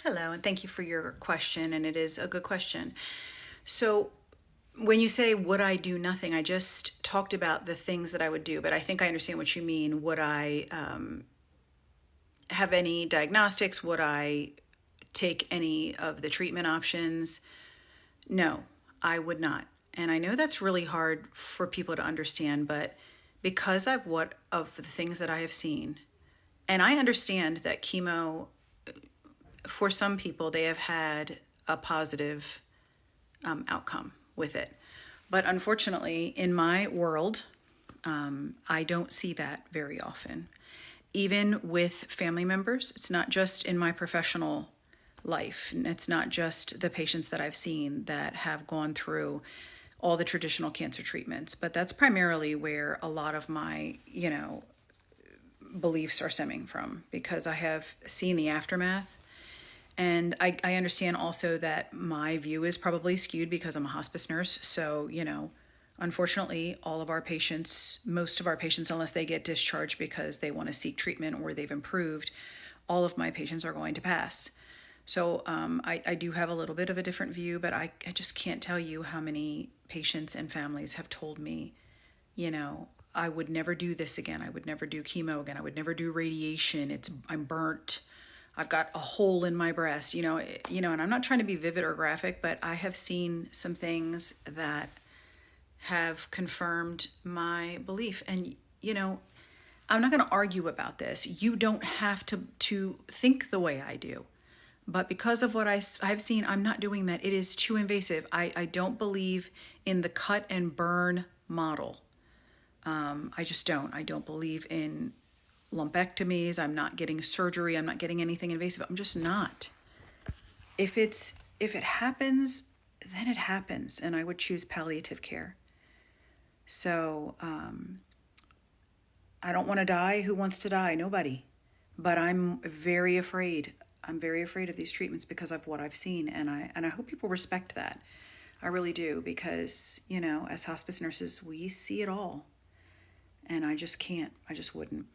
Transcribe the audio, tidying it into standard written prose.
Hello, and thank you for your question, and it is a good question. So, when you say, would I do nothing, I just talked about the things that I would do, but I think I understand what you mean. Would I have any diagnostics? Would I take any of the treatment options? No, I would not. And I know that's really hard for people to understand, but because I've what of the things that I have seen, and I understand that chemo, for some people, they have had a positive outcome with it. But unfortunately, in my world, I don't see that very often. Even with family members, it's not just in my professional life. It's not just the patients that I've seen that have gone through all the traditional cancer treatments, but that's primarily where a lot of my, beliefs are stemming from because I have seen the aftermath. And I understand also that my view is probably skewed because I'm a hospice nurse. So, unfortunately, all of our patients, most of our patients, unless they get discharged because they want to seek treatment or they've improved, all of my patients are going to pass. So I do have a little bit of a different view, but I just can't tell you how many patients and families have told me, I would never do this again. I would never do chemo again. I would never do radiation. I'm burnt. I've got a hole in my breast, and I'm not trying to be vivid or graphic, but I have seen some things that have confirmed my belief. And, I'm not going to argue about this. You don't have to think the way I do. But because of what I've seen, I'm not doing that. It is too invasive. I don't believe in the cut and burn model. I just don't. I don't believe in lumpectomies. I'm not getting surgery. I'm not getting anything invasive. I'm just not. If it happens, then it happens, and I would choose palliative care. So I don't want to die. Who wants to die? Nobody. But I'm very afraid. I'm very afraid of these treatments because of what I've seen, and I hope people respect that. I really do because as hospice nurses, we see it all, and I just can't. I just wouldn't.